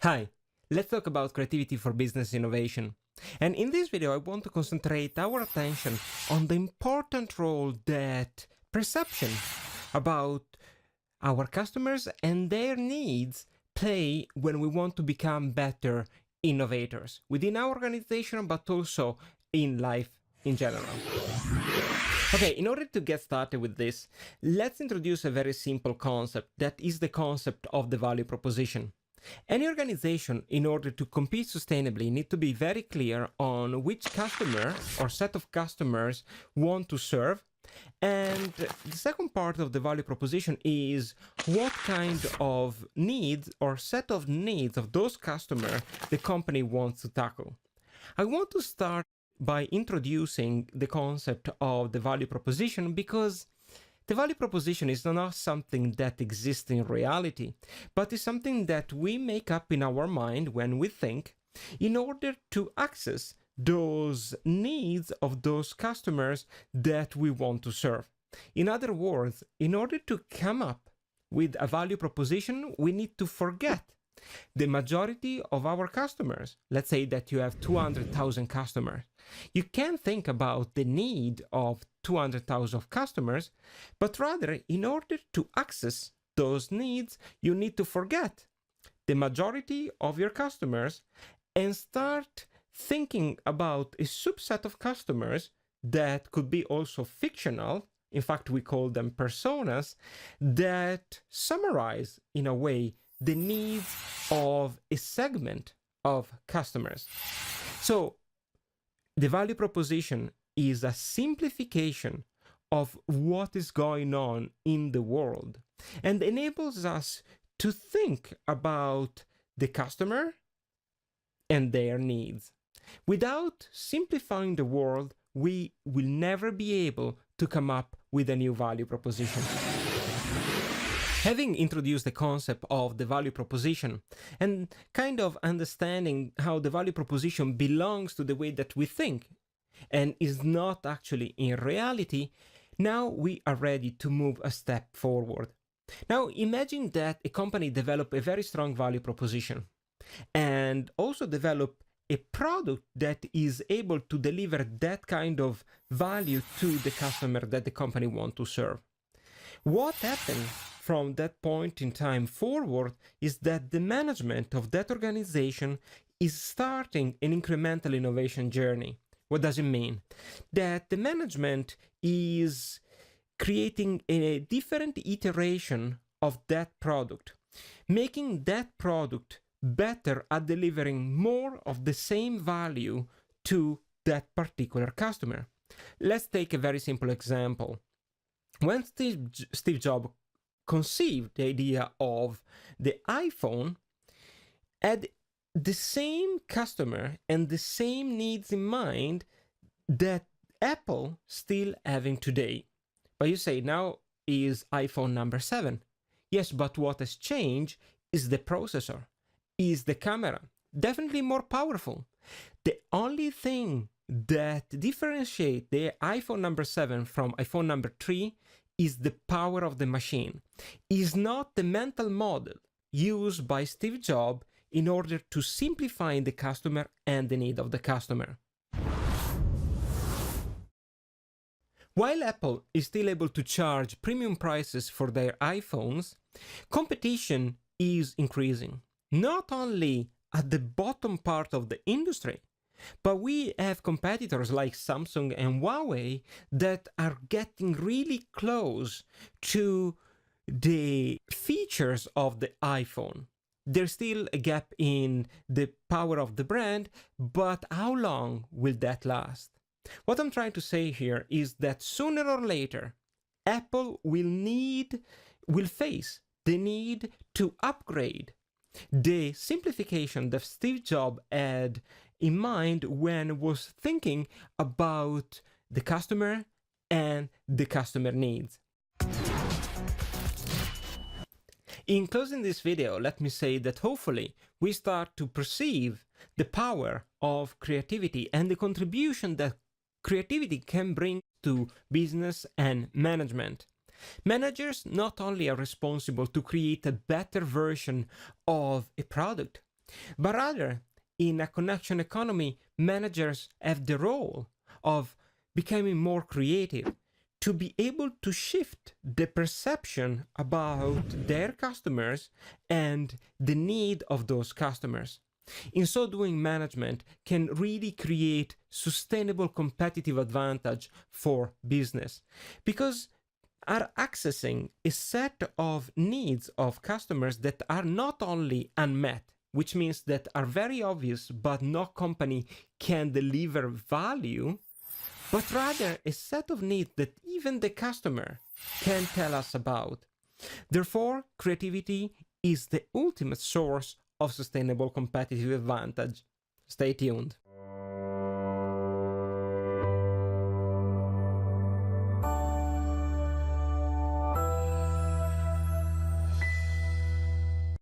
Hi, let's talk about creativity for business innovation. And in this video, I want to concentrate our attention on the important role that perception about our customers and their needs play when we want to become better innovators within our organization, but also in life in general. Okay, in order to get started with this, let's introduce a very simple concept that is the concept of the value proposition. Any organization, in order to compete sustainably, need to be very clear on which customer or set of customers want to serve. And the second part of the value proposition is what kind of needs or set of needs of those customers the company wants to tackle. I want to start by introducing the concept of the value proposition because the value proposition is not something that exists in reality, but is something that we make up in our mind when we think in order to access those needs of those customers that we want to serve. In other words, in order to come up with a value proposition, we need to forget the majority of our customers. Let's say that you have 200,000 customers. You can't think about the need of 200,000 customers, but rather, in order to access those needs, you need to forget the majority of your customers and start thinking about a subset of customers that could be also fictional. In fact, we call them personas that summarize, in a way, the needs of a segment of customers. So the value proposition is a simplification of what is going on in the world and enables us to think about the customer and their needs. Without simplifying the world, we will never be able to come up with a new value proposition. Having introduced the concept of the value proposition and kind of understanding how the value proposition belongs to the way that we think and is not actually in reality, now we are ready to move a step forward. Now imagine that a company develop a very strong value proposition and also develop a product that is able to deliver that kind of value to the customer that the company wants to serve. What happens from that point in time forward is that the management of that organization is starting an incremental innovation journey. What does it mean? That the management is creating a different iteration of that product, making that product better at delivering more of the same value to that particular customer. Let's take a very simple example. When Steve Jobs conceived the idea of the iPhone, had the same customer and the same needs in mind that Apple still having today. But you say now is iPhone number 7. Yes, but what has changed is the processor, is the camera, definitely more powerful. The only thing that differentiates the iPhone number 7 from iPhone number 3 is the power of the machine, is not the mental model used by Steve Jobs in order to simplify the customer and the need of the customer. While Apple is still able to charge premium prices for their iPhones, competition is increasing, not only at the bottom part of the industry, but we have competitors like Samsung and Huawei that are getting really close to the features of the iPhone. There's still a gap in the power of the brand, but how long will that last? What I'm trying to say here is that sooner or later, Apple will face the need to upgrade the simplification that Steve Jobs had in mind when was thinking about the customer and the customer needs. In closing this video, let me say that hopefully we start to perceive the power of creativity and the contribution that creativity can bring to business and management. Managers not only are responsible to create a better version of a product, But rather, in a connection economy, managers have the role of becoming more creative to be able to shift the perception about their customers and the need of those customers. In so doing, management can really create sustainable competitive advantage for business because are accessing a set of needs of customers that are not only unmet, which means that are very obvious but no company can deliver value, but rather a set of needs that even the customer can tell us about. Therefore, creativity is the ultimate source of sustainable competitive advantage. Stay tuned.